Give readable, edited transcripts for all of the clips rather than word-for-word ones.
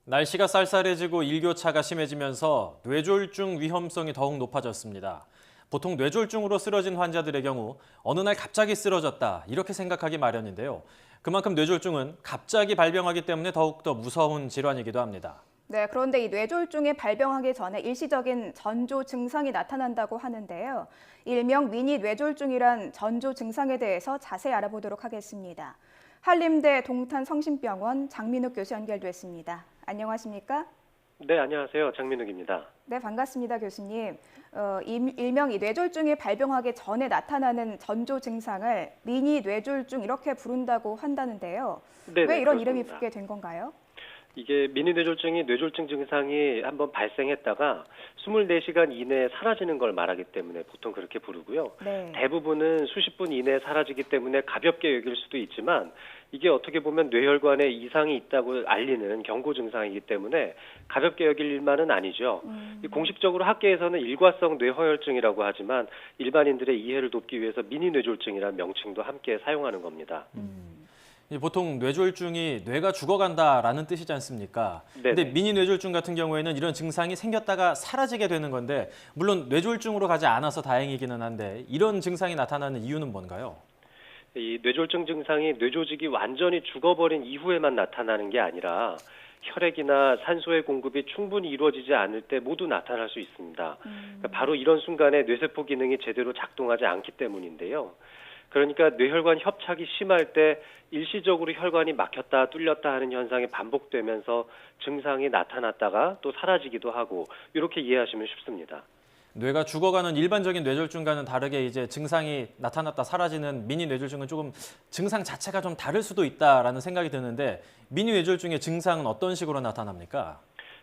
날씨가 쌀쌀해지고 일교차가 심해지면서 뇌졸중 위험성이 더욱 높아졌습니다. 보통 뇌졸중으로 쓰러진 환자들의 경우 어느 날 갑자기 쓰러졌다 이렇게 생각하기 마련인데요. 그만큼 뇌졸중은 갑자기 발병하기 때문에 더욱더 무서운 질환이기도 합니다. 네, 그런데 이 뇌졸중이 발병하기 전에 일시적인 전조 증상이 나타난다고 하는데요. 일명 미니 뇌졸중이란 전조 증상에 대해서 자세히 알아보도록 하겠습니다. 한림대 동탄성심병원 장민욱 교수 연결됐습니다. 안녕하십니까? 네, 안녕하세요. 장민욱입니다. 네, 반갑습니다, 교수님. 일명 이 뇌졸중이 발병하기 전에 나타나는 전조 증상을 미니 뇌졸중 이렇게 부른다고 한다는데요. 네, 왜 이런 그렇습니다. 이름이 붙게 된 건가요? 이게 미니 뇌졸중이 뇌졸중 증상이 한번 발생했다가 24시간 이내에 사라지는 걸 말하기 때문에 보통 그렇게 부르고요. 네. 대부분은 수십 분 이내에 사라지기 때문에 가볍게 여길 수도 있지만 이게 어떻게 보면 뇌혈관에 이상이 있다고 알리는 경고 증상이기 때문에 가볍게 여길 일만은 아니죠. 공식적으로 학계에서는 일과성 뇌허혈증이라고 하지만 일반인들의 이해를 돕기 위해서 미니 뇌졸중이라는 명칭도 함께 사용하는 겁니다. 보통 뇌졸중이 뇌가 죽어간다라는 뜻이지 않습니까? 근데 네네. 미니 뇌졸중 같은 경우에는 이런 증상이 생겼다가 사라지게 되는 건데 물론 뇌졸중으로 가지 않아서 다행이기는 한데 이런 증상이 나타나는 이유는 뭔가요? 이 뇌졸중 증상이 뇌조직이 완전히 죽어버린 이후에만 나타나는 게 아니라 혈액이나 산소의 공급이 충분히 이루어지지 않을 때 모두 나타날 수 있습니다. 그러니까 바로 이런 순간에 뇌세포 기능이 제대로 작동하지 않기 때문인데요. 그러니까 뇌혈관 협착이 심할 때 일시적으로 혈관이 막혔다 뚫렸다 하는 현상이 반복되면서 증상이 나타났다가 또 사라지기도 하고 이렇게 이해하시면 쉽습니다. 뇌가 죽어가는 일반적인 뇌졸중과는 다르게 이제 증상이 나타났다 사라지는 미니 뇌졸중은 조금 증상 자체가 좀 다를 수도 있다라는 생각이 드는데 미니 뇌졸중의 증상은 어떤 식으로 나타납니까?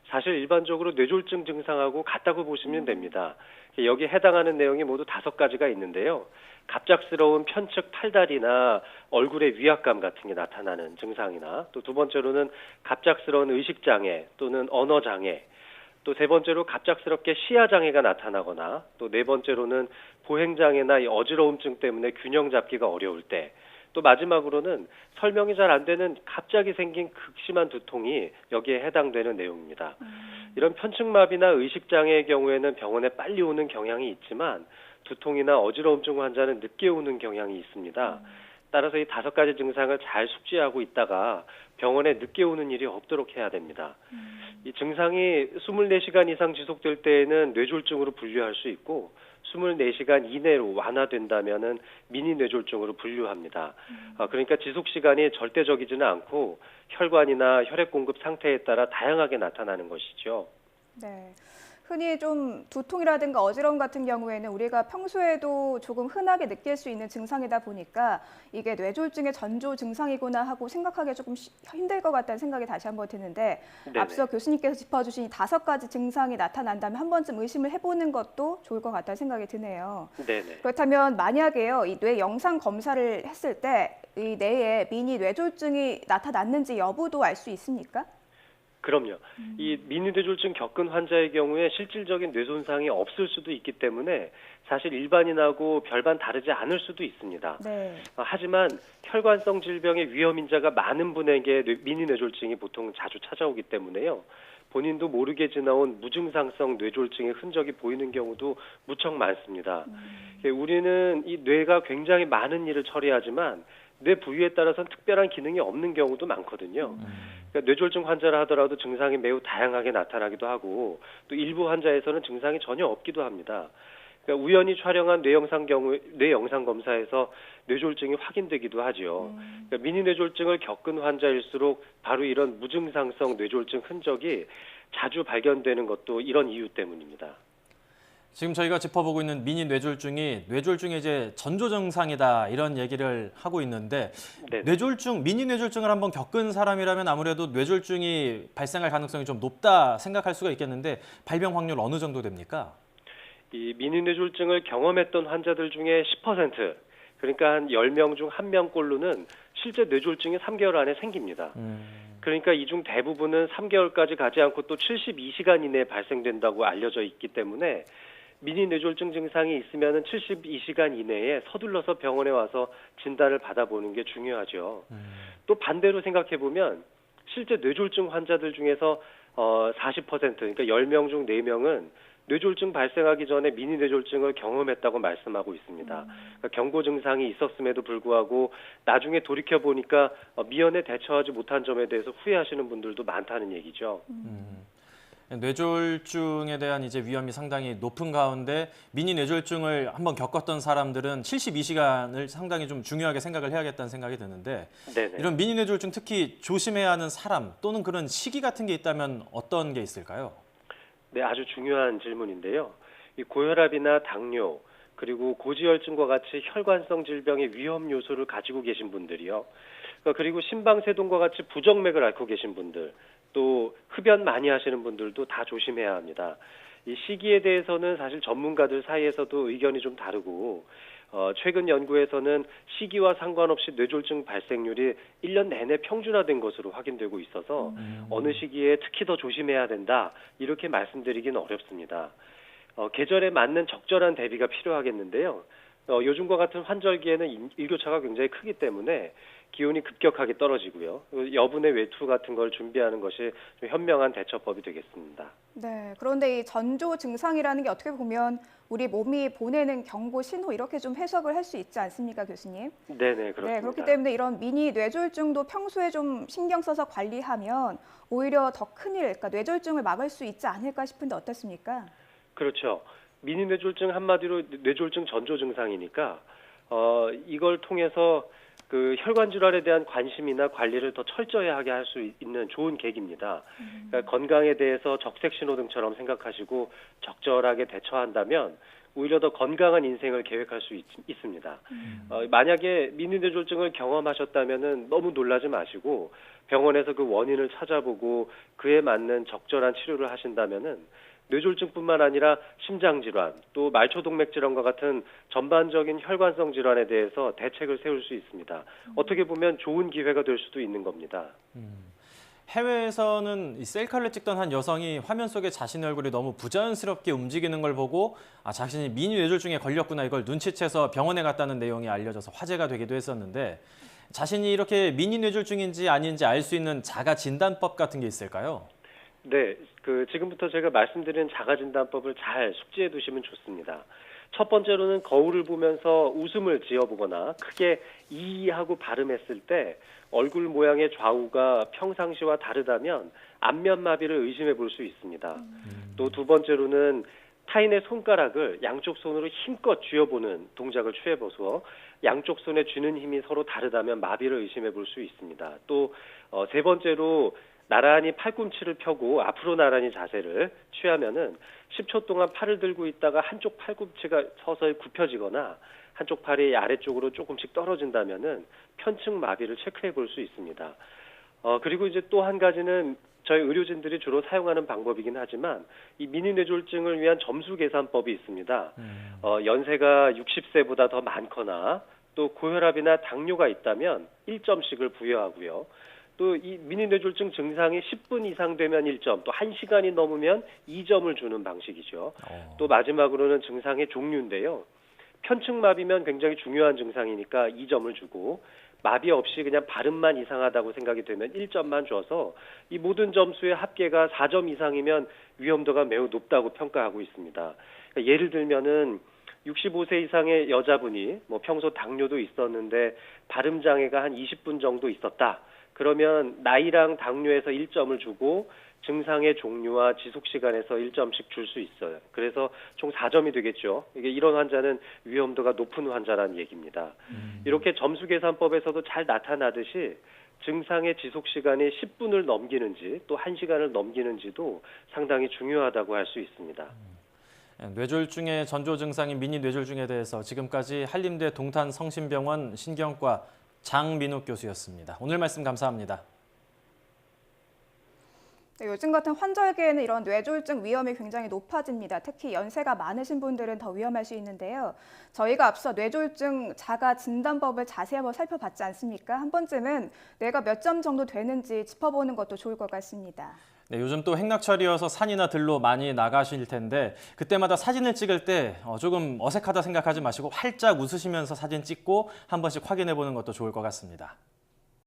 사실 일반적으로 뇌졸중 증상하고 같다고 보시면 됩니다. 여기에 해당하는 내용이 모두 5가지가 있는데요. 갑작스러운 편측 팔다리나 얼굴의 위압감 같은 게 나타나는 증상이나 또 두 번째로는 갑작스러운 의식장애 또는 언어장애, 또 세 번째로 갑작스럽게 시야장애가 나타나거나 또 네 번째로는 보행장애나 이 어지러움증 때문에 균형 잡기가 어려울 때, 또 마지막으로는 설명이 잘 안 되는 갑자기 생긴 극심한 두통이 여기에 해당되는 내용입니다. 이런 편측마비나 의식장애의 경우에는 병원에 빨리 오는 경향이 있지만 두통이나 어지러움증 환자는 늦게 오는 경향이 있습니다. 따라서 이 5가지 증상을 잘 숙지하고 있다가 병원에 늦게 오는 일이 없도록 해야 됩니다. 이 증상이 24시간 이상 지속될 때에는 뇌졸중으로 분류할 수 있고 24시간 이내로 완화된다면은 미니 뇌졸중으로 분류합니다. 그러니까 지속 시간이 절대적이지는 않고 혈관이나 혈액 공급 상태에 따라 다양하게 나타나는 것이죠. 네. 흔히 좀 두통이라든가 어지러움 같은 경우에는 우리가 평소에도 조금 흔하게 느낄 수 있는 증상이다 보니까 이게 뇌졸중의 전조 증상이구나 하고 생각하기 조금 힘들 것 같다는 생각이 다시 한번 드는데 네네. 앞서 교수님께서 짚어주신 이 5가지 증상이 나타난다면 한 번쯤 의심을 해보는 것도 좋을 것 같다는 생각이 드네요. 네네. 그렇다면 만약에요, 이 뇌 영상 검사를 했을 때 이 뇌에 미니 뇌졸중이 나타났는지 여부도 알 수 있습니까? 그럼요. 이 미니 뇌졸중 겪은 환자의 경우에 실질적인 뇌 손상이 없을 수도 있기 때문에 사실 일반인하고 별반 다르지 않을 수도 있습니다. 네. 하지만 혈관성 질병의 위험 인자가 많은 분에게 미니 뇌졸중이 보통 자주 찾아오기 때문에요. 본인도 모르게 지나온 무증상성 뇌졸중의 흔적이 보이는 경우도 무척 많습니다. 우리는 이 뇌가 굉장히 많은 일을 처리하지만 뇌 부위에 따라서는 특별한 기능이 없는 경우도 많거든요. 그러니까 뇌졸중 환자라 하더라도 증상이 매우 다양하게 나타나기도 하고 또 일부 환자에서는 증상이 전혀 없기도 합니다. 그러니까 우연히 촬영한 뇌 영상 검사에서 뇌졸중이 확인되기도 하죠. 그러니까 미니 뇌졸중을 겪은 환자일수록 바로 이런 무증상성 뇌졸중 흔적이 자주 발견되는 것도 이런 이유 때문입니다. 지금 저희가 짚어보고 있는 미니 뇌졸중이 뇌졸중의 이제 전조 증상이다 이런 얘기를 하고 있는데 네네. 뇌졸중, 미니 뇌졸중을 한번 겪은 사람이라면 아무래도 뇌졸중이 발생할 가능성이 좀 높다 생각할 수가 있겠는데 발병 확률 어느 정도 됩니까? 이 미니 뇌졸중을 경험했던 환자들 중에 10%, 그러니까 한 10명 중 1명꼴로는 실제 뇌졸중이 3개월 안에 생깁니다. 그러니까 이 중 대부분은 3개월까지 가지 않고 또 72시간 이내에 발생된다고 알려져 있기 때문에 미니 뇌졸중 증상이 있으면 72시간 이내에 서둘러서 병원에 와서 진단을 받아보는 게 중요하죠. 또 반대로 생각해 보면 실제 뇌졸중 환자들 중에서 40% 그러니까 10명 중 4명은 뇌졸중 발생하기 전에 미니 뇌졸중을 경험했다고 말씀하고 있습니다. 그러니까 경고 증상이 있었음에도 불구하고 나중에 돌이켜 보니까 미연에 대처하지 못한 점에 대해서 후회하시는 분들도 많다는 얘기죠. 뇌졸중에 대한 이제 위험이 상당히 높은 가운데 미니 뇌졸중을 한번 겪었던 사람들은 72시간을 상당히 좀 중요하게 생각을 해야겠다는 생각이 드는데 네네. 이런 미니 뇌졸중 특히 조심해야 하는 사람 또는 그런 시기 같은 게 있다면 어떤 게 있을까요? 네, 아주 중요한 질문인데요. 이 고혈압이나 당뇨, 그리고 고지혈증과 같이 혈관성 질병의 위험 요소를 가지고 계신 분들이요. 그리고 심방세동과 같이 부정맥을 앓고 계신 분들, 또 흡연 많이 하시는 분들도 다 조심해야 합니다. 이 시기에 대해서는 사실 전문가들 사이에서도 의견이 좀 다르고 최근 연구에서는 시기와 상관없이 뇌졸중 발생률이 1년 내내 평준화된 것으로 확인되고 있어서 어느 시기에 특히 더 조심해야 된다 이렇게 말씀드리기는 어렵습니다. 계절에 맞는 적절한 대비가 필요하겠는데요. 요즘과 같은 환절기에는 일교차가 굉장히 크기 때문에 기온이 급격하게 떨어지고요. 여분의 외투 같은 걸 준비하는 것이 좀 현명한 대처법이 되겠습니다. 네, 그런데 이 전조 증상이라는 게 어떻게 보면 우리 몸이 보내는 경고 신호 이렇게 좀 해석을 할 수 있지 않습니까, 교수님? 네네, 그렇습니다. 네, 그렇기 때문에 이런 미니 뇌졸중도 평소에 좀 신경 써서 관리하면 오히려 더 큰일, 그러니까 뇌졸중을 막을 수 있지 않을까 싶은데 어떻습니까? 그렇죠. 미니 뇌졸중 한마디로 뇌졸중 전조 증상이니까 이걸 통해서 그 혈관 질환에 대한 관심이나 관리를 더 철저히 하게 할 수 있는 좋은 계기입니다. 그러니까 건강에 대해서 적색 신호등처럼 생각하시고 적절하게 대처한다면 오히려 더 건강한 인생을 계획할 수 있습니다. 만약에 미니 뇌졸중을 경험하셨다면은 너무 놀라지 마시고 병원에서 그 원인을 찾아보고 그에 맞는 적절한 치료를 하신다면은 뇌졸중뿐만 아니라 심장질환, 또 말초동맥 질환과 같은 전반적인 혈관성 질환에 대해서 대책을 세울 수 있습니다. 어떻게 보면 좋은 기회가 될 수도 있는 겁니다. 해외에서는 이 셀카를 찍던 한 여성이 화면 속에 자신의 얼굴이 너무 부자연스럽게 움직이는 걸 보고 자신이 미니 뇌졸중에 걸렸구나 이걸 눈치채서 병원에 갔다는 내용이 알려져서 화제가 되기도 했었는데 자신이 이렇게 미니 뇌졸중인지 아닌지 알 수 있는 자가 진단법 같은 게 있을까요? 네, 지금부터 제가 말씀드린 자가진단법을 잘 숙지해 두시면 좋습니다. 첫 번째로는 거울을 보면서 웃음을 지어보거나 크게 이 하고 발음했을 때 얼굴 모양의 좌우가 평상시와 다르다면 안면마비를 의심해 볼 수 있습니다. 또 두 번째로는 타인의 손가락을 양쪽 손으로 힘껏 쥐어보는 동작을 취해보서 양쪽 손에 쥐는 힘이 서로 다르다면 마비를 의심해 볼 수 있습니다. 또 세 번째로 나란히 팔꿈치를 펴고 앞으로 나란히 자세를 취하면은 10초 동안 팔을 들고 있다가 한쪽 팔꿈치가 서서히 굽혀지거나 한쪽 팔이 아래쪽으로 조금씩 떨어진다면은 편측 마비를 체크해 볼 수 있습니다. 그리고 이제 또 한 가지는 저희 의료진들이 주로 사용하는 방법이긴 하지만 이 미니 뇌졸중을 위한 점수 계산법이 있습니다. 연세가 60세보다 더 많거나 또 고혈압이나 당뇨가 있다면 1점씩을 부여하고요. 또 이 미니 뇌졸중 증상이 10분 이상 되면 1점, 또 1시간이 넘으면 2점을 주는 방식이죠. 또 마지막으로는 증상의 종류인데요. 편측마비면 굉장히 중요한 증상이니까 2점을 주고 마비 없이 그냥 발음만 이상하다고 생각이 되면 1점만 줘서 이 모든 점수의 합계가 4점 이상이면 위험도가 매우 높다고 평가하고 있습니다. 그러니까 예를 들면은 65세 이상의 여자분이 평소 당뇨도 있었는데 발음 장애가 한 20분 정도 있었다. 그러면 나이랑 당뇨에서 1점을 주고 증상의 종류와 지속 시간에서 1점씩 줄 수 있어요. 그래서 총 4점이 되겠죠. 이런 환자는 위험도가 높은 환자라는 얘기입니다. 이렇게 점수 계산법에서도 잘 나타나듯이 증상의 지속 시간이 10분을 넘기는지 또 1시간을 넘기는지도 상당히 중요하다고 할 수 있습니다. 뇌졸중의 전조 증상인 미니 뇌졸중에 대해서 지금까지 한림대 동탄성심병원 신경과 장민욱 교수였습니다. 오늘 말씀 감사합니다. 네, 요즘 같은 환절기에는 이런 뇌졸중 위험이 굉장히 높아집니다. 특히 연세가 많으신 분들은 더 위험할 수 있는데요. 저희가 앞서 뇌졸중 자가 진단법을 자세히 한번 살펴봤지 않습니까? 한 번쯤은 뇌가 몇 점 정도 되는지 짚어보는 것도 좋을 것 같습니다. 네, 요즘 또 행락철이어서 산이나 들로 많이 나가실 텐데 그때마다 사진을 찍을 때 조금 어색하다 생각하지 마시고 활짝 웃으시면서 사진 찍고 한 번씩 확인해 보는 것도 좋을 것 같습니다.